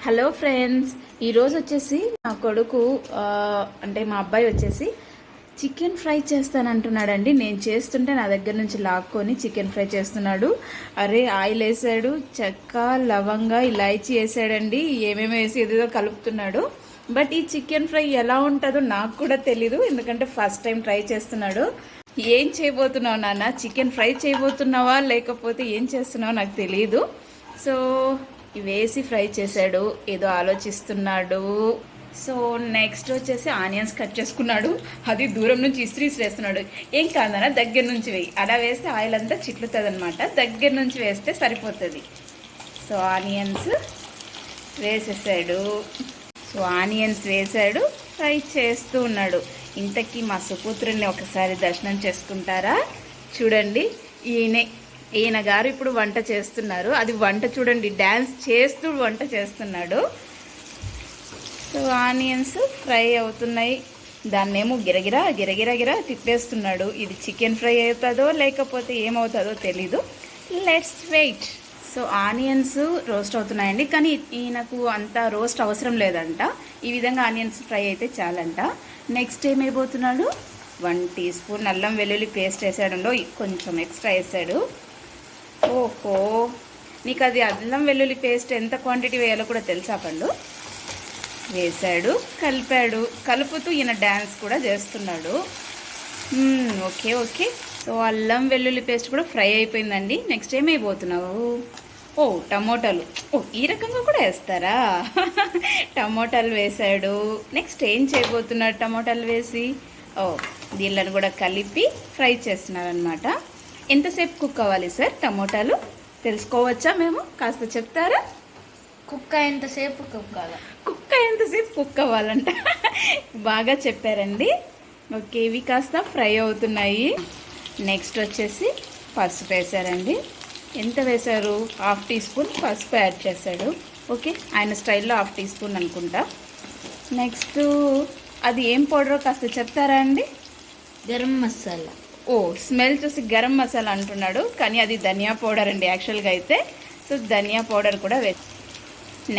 Hello friends, ఈరోజు వచ్చేసి నా కొడుకు అంటే మా అబ్బాయి వచ్చేసి చికెన్ ఫ్రై చేస్తానంటున్నాడండి. నేను చేస్తుంటే నా దగ్గర నుంచి లాక్కొని చికెన్ ఫ్రై చేస్తున్నాడు. అరే ఆయిల్ వేసాడు, చెక్క, లవంగా, ఇలాయచీ వేసాడండి. ఏమేమి వేసి ఏదేదో కలుపుతున్నాడు. బట్ ఈ చికెన్ ఫ్రై ఎలా ఉంటుందో నాకు కూడా తెలీదు, ఎందుకంటే ఫస్ట్ టైం ట్రై చేస్తున్నాడు. ఏం చేయబోతున్నావు నాన్న? చికెన్ ఫ్రై చేయబోతున్నావా లేకపోతే ఏం చేస్తున్నావో నాకు తెలియదు. సో వేసి ఫ్రై చేశాడు, ఏదో ఆలోచిస్తున్నాడు. సో నెక్స్ట్ వచ్చేసి ఆనియన్స్ కట్ చేసుకున్నాడు. అది దూరం నుంచి ఇస్త్రీ వేస్తున్నాడు. ఏం కాదన్నా, దగ్గర నుంచి వేయి. అలా వేస్తే ఆయిల్ అంతా చిట్లుతుంది అనమాట. దగ్గర నుంచి వేస్తే సరిపోతుంది. సో ఆనియన్స్ వేసేసాడు. సో ఆనియన్స్ వేసాడు, ఫ్రై చేస్తూ ఉన్నాడు. ఇంతకీ మా సుపుత్రుని ఒకసారి దర్శనం చేసుకుంటారా? చూడండి, ఈయన గారు ఇప్పుడు వంట చేస్తున్నారు. అది వంట చూడండి, డ్యాన్స్ చేస్తూ వంట చేస్తున్నాడు. సో ఆనియన్స్ ఫ్రై అవుతున్నాయి. దాన్నేమో గిరగిరా గిరగిరా గిరా తిప్పేస్తున్నాడు. ఇది చికెన్ ఫ్రై అవుతుందో లేకపోతే ఏమవుతుందో తెలీదు. Let's wait. So onions roast అవుతున్నాయండి, కానీ ఈయనకు అంత రోస్ట్ అవసరం లేదంట. ఈ విధంగా ఆనియన్స్ ఫ్రై అయితే చాలంట. నెక్స్ట్ ఏమైపోతున్నాడు? 1 టీ స్పూన్ అల్లం వెల్లుల్లి పేస్ట్ వేసాడు. కొంచెం ఎక్స్ట్రా వేసాడు. ఓహో, నీకు అది అల్లం వెల్లుల్లి పేస్ట్ ఎంత క్వాంటిటీ వేయాలో కూడా తెలుసా పండు? వేసాడు, కలిపాడు. కలుపుతూ ఈయన డ్యాన్స్ కూడా చేస్తున్నాడు. Okay okay. సో అల్లం వెల్లుల్లి పేస్ట్ కూడా ఫ్రై అయిపోయిందండి. నెక్స్ట్ ఏమైపోతున్నావు? ఓ టమోటాలు. ఓ ఈ రకంగా కూడా వేస్తారా? టమోటాలు వేసాడు. నెక్స్ట్ ఏం చేయబోతున్నాడు టమోటాలు వేసి? ఓ దీళ్ళని కూడా కలిపి ఫ్రై చేస్తున్నారనమాట. ఎంతసేపు కుక్ అవ్వాలి సార్ టమోటాలు? తెలుసుకోవచ్చా మేము? కాస్త చెప్తారా? కుక్క ఎంతసేపు కుక్ అవ్వాలంట. బాగా చెప్పారండి. ఓకే, ఇవి కాస్త ఫ్రై అవుతున్నాయి. నెక్స్ట్ వచ్చేసి పసుపు వేసారండి. ఎంత వేశారు? 1/2 టీ స్పూన్ పసుపు యాడ్ చేశాడు. ఓకే, ఆయన స్టైల్లో 1/2 టీ స్పూన్ అనుకుంటా. నెక్స్ట్ అది ఏం పౌడరో కాస్త చెప్తారా అండి? గరం మసాలా. ఓ స్మెల్ చూసి గరం మసాలా అంటున్నాడు, కానీ అది ధనియా పౌడర్ అండి యాక్చువల్గా అయితే. సో ధనియా పౌడర్ కూడా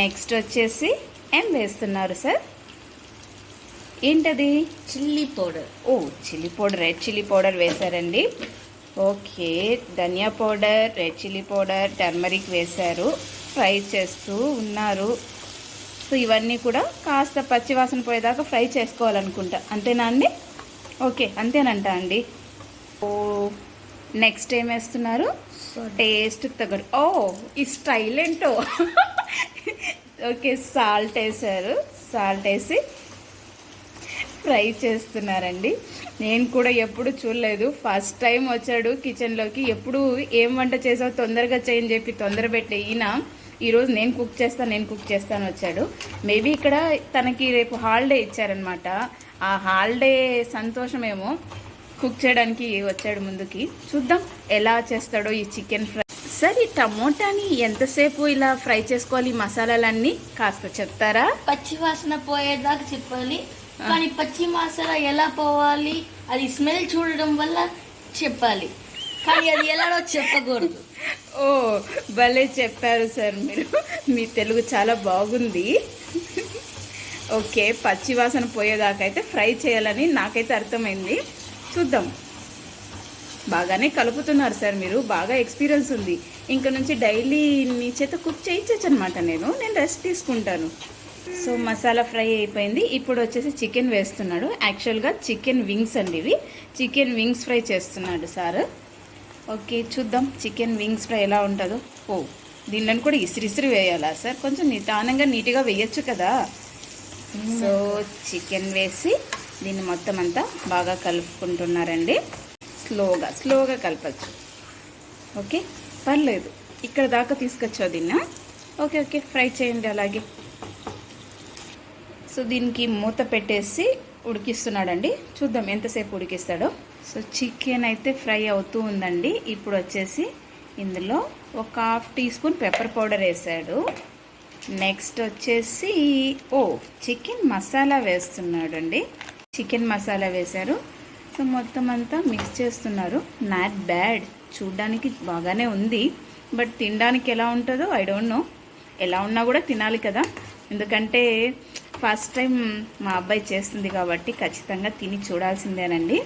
నెక్స్ట్ వచ్చేసి ఏం వేస్తున్నారు సార్? ఏంటది? Chilli powder. ఓ chilli powder, red chilli powder వేశారండి. ఓకే, ధనియా powder, red chilli powder, turmeric వేశారు. ఫ్రై చేస్తూ ఉన్నారు. సో ఇవన్నీ కూడా కాస్త పచ్చివాసన పోయేదాకా ఫ్రై చేసుకోవాలనుకుంటా. అంతేనా అండి? ఓకే అంతేనంట అండి. ఓ నెక్స్ట్ ఏం వేస్తున్నారు? టేస్ట్ తగ్గడు. ఓ ఈ స్టైల్ ఏంటో. ఓకే, సాల్ట్ వేసారు. సాల్ట్ వేసి ఫ్రై చేస్తున్నారండి. నేను కూడా ఎప్పుడు చూడలేదు, ఫస్ట్ టైం వచ్చాడు కిచెన్లోకి. ఎప్పుడు ఏం వంట చేసావు తొందరగా చేయని చెప్పి తొందర పెట్టే ఈయన ఈరోజు నేను కుక్ చేస్తాను వచ్చాడు. మేబీ ఇక్కడ తనకి రేపు హాలిడే ఇచ్చారనమాట. ఆ హాలిడే సంతోషమేమో కుక్ చేయడానికి వచ్చాడు ముందుకి. చూద్దాం ఎలా చేస్తాడో ఈ చికెన్ ఫ్రై. సార్ ఈ టమోటాని ఎంతసేపు ఇలా ఫ్రై చేసుకోవాలి? మసాలాలన్నీ కాస్త చెప్తారా? పచ్చి వాసన పోయేదాకా చెప్పాలి, కానీ పచ్చి మసాలా ఎలా పోవాలి అది స్మెల్ చూడడం వల్ల చెప్పాలి, కానీ అది ఎలాడో చెప్పకూడదు. ఓ భలే చెప్పారు సార్ మీరు. మీ తెలుగు చాలా బాగుంది. ఓకే, పచ్చి వాసన పోయేదాకా అయితే ఫ్రై చేయాలని నాకైతే అర్థమైంది. చూద్దాం. బాగానే కలుపుతున్నారు సార్ మీరు, బాగా ఎక్స్పీరియన్స్ ఉంది. ఇంక నుంచి డైలీ మీ చేత కుక్ చేయించచ్చు అనమాట. నేను రెస్ట్ తీసుకుంటాను. సో మసాలా ఫ్రై అయిపోయింది. ఇప్పుడు వచ్చేసి చికెన్ వేస్తున్నాడు. యాక్చువల్గా చికెన్ వింగ్స్ అండి ఇవి. చికెన్ వింగ్స్ ఫ్రై చేస్తున్నాడు సార్. ఓకే చూద్దాం చికెన్ వింగ్స్ ఫ్రై ఎలా ఉంటుందో. ఓ దీనిని కూడా ఇసిరిసిరి వేయాలా సార్? కొంచెం నిదానంగా నీట్గా వేయచ్చు కదా. సో చికెన్ వేసి దీన్ని మొత్తం అంతా బాగా కలుపుకుంటున్నారండి. స్లోగా కలపచ్చు. ఓకే పర్లేదు, ఇక్కడ దాకా తీసుకొచ్చా దీన్ని. ఓకే ఫ్రై చేయండి అలాగే. సో దీనికి మూత పెట్టేసి ఉడికిస్తున్నాడండి. చూద్దాం ఎంతసేపు ఉడికిస్తాడో. సో చికెన్ అయితే ఫ్రై అవుతూ ఉందండి. ఇప్పుడు వచ్చేసి ఇందులో ఒక 1/2 టీ స్పూన్ పెప్పర్ పౌడర్ వేసాడు. నెక్స్ట్ వచ్చేసి చికెన్ మసాలా వేస్తున్నాడు అండి. చికెన్ మసాలా వేశారు. సో మొత్తం అంతా మిక్స్ చేస్తున్నారు. నాట్ బ్యాడ్, చూడ్డానికి బాగానే ఉంది. బట్ తినడానికి ఎలా ఉంటుందో ఐ డోంట్ నో. ఎలా ఉన్నా కూడా తినాలి కదా. ఎందుకంటే ఫస్ట్ టైం మా అబ్బాయి చేస్తుంది కాబట్టి ఖచ్చితంగా తిని చూడాల్సిందేనండి.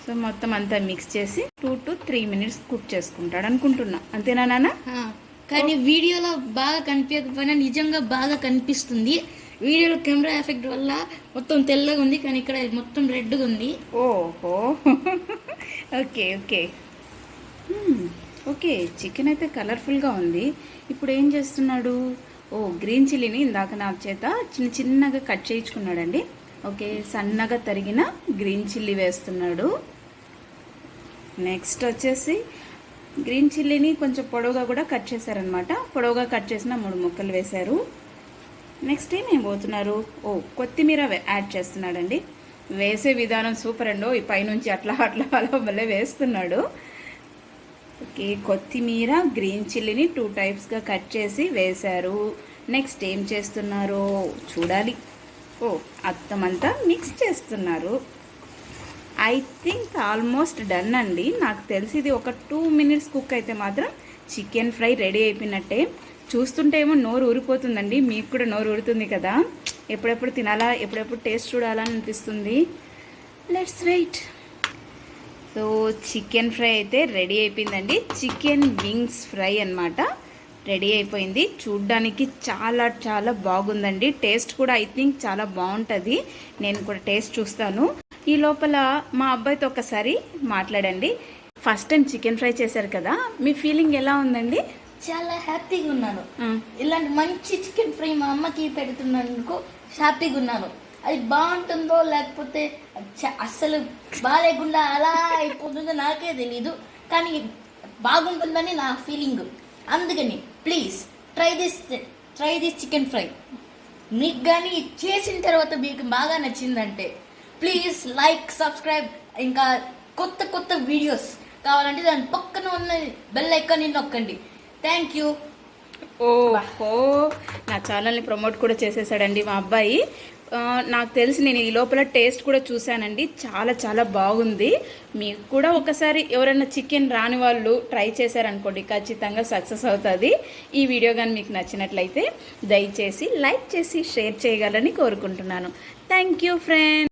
సో మొత్తం అంతా మిక్స్ చేసి 2 to 3 minutes కుక్ చేసుకుంటాడు అనుకుంటున్నా. అంతేనా నాన్న? కానీ వీడియోలో బాగా కనిపించకపోయినా నిజంగా బాగా కనిపిస్తుంది. వీడియోలో కెమెరా ఎఫెక్ట్ వల్ల మొత్తం తెల్లగా ఉంది, కానీ ఇక్కడ మొత్తం రెడ్గా ఉంది. ఓహో ఓకే ఓకే ఓకే. చికెన్ అయితే కలర్ఫుల్గా ఉంది. ఇప్పుడు ఏం చేస్తున్నాడు? గ్రీన్ చిల్లీని ఇందాక నా చేత చిన్నగా కట్ చేయించుకున్నాడండి. ఓకే, సన్నగా తరిగిన గ్రీన్ చిల్లీ వేస్తున్నాడు. నెక్స్ట్ వచ్చేసి గ్రీన్ చిల్లీని కొంచెం పొడవుగా కూడా కట్ చేశారనమాట. పొడవుగా కట్ చేసిన 3 ముక్కలు వేశారు. నెక్స్ట్ ఏం పోతున్నారు? కొత్తిమీర యాడ్ చేస్తున్నాడండి. వేసే విధానం సూపర్ అండి. ఈ పైనుంచి అట్లా అట్లా అలా భలే వేస్తున్నాడు. ఓకే, కొత్తిమీర గ్రీన్ చిల్లీని 2 typesగా కట్ చేసి వేశారు. నెక్స్ట్ ఏం చేస్తున్నారో చూడాలి. అత్తమంతా మిక్స్ చేస్తున్నారు. ఐ థింక్ ఆల్మోస్ట్ డన్ అండి. నాకు తెలిసి ఇది ఒక 2 minutes కుక్ అయితే మాత్రం చికెన్ ఫ్రై రెడీ అయిపోయినట్టే. చూస్తుంటే ఏమో నోరు ఊరిపోతుందండి. మీకు కూడా నోరు ఊరుతుంది కదా, ఎప్పుడెప్పుడు తినాలా, ఎప్పుడెప్పుడు టేస్ట్ చూడాలని అనిపిస్తుంది. Let's wait. So chicken fry అయితే రెడీ అయిపోయిందండి. చికెన్ వింగ్స్ ఫ్రై అన్నమాట రెడీ అయిపోయింది. చూడ్డానికి చాలా చాలా బాగుందండి. టేస్ట్ కూడా ఐ థింక్ చాలా బాగుంటుంది. నేను కూడా టేస్ట్ చూస్తాను. ఈ లోపల మా అబ్బాయితో ఒకసారి మాట్లాడండి. ఫస్ట్ టైం చికెన్ ఫ్రై చేశారు కదా, మీ ఫీలింగ్ ఎలా ఉందండి? చాలా హ్యాపీగా ఉన్నాను. ఇలాంటి మంచి చికెన్ ఫ్రై మా అమ్మకి పెడుతున్నందుకు హ్యాపీగా ఉన్నాను. అది బాగుంటుందో లేకపోతే అస్సలు బాగాలేకుండా అలా అయిపోతుందో నాకే తెలీదు, కానీ బాగుంటుందని నా ఫీలింగ్. అందుకని please try this chicken fry. మీకు కానీ చేసిన తర్వాత మీకు బాగా నచ్చిందంటే ప్లీజ్ లైక్, సబ్స్క్రైబ్. ఇంకా కొత్త కొత్త వీడియోస్ కావాలంటే దాని పక్కన ఉన్న బెల్ ఐకాన్ని నొక్కండి. Thank you. ఓహో, నా ఛానల్ని ప్రమోట్ కూడా చేసేసాడండి మా అబ్బాయి. నాకు తెలిసి నేను ఈ లోపల టేస్ట్ కూడా చూశానండి. చాలా చాలా బాగుంది. మీకు కూడా ఒకసారి ఎవరైనా చికెన్ రాని వాళ్ళు ట్రై చేశారనుకోండి, ఖచ్చితంగా సక్సెస్ అవుతుంది. ఈ వీడియో కానీ మీకు నచ్చినట్లయితే దయచేసి లైక్ చేసి షేర్ చేయగలని కోరుకుంటున్నాను. Thank you friends.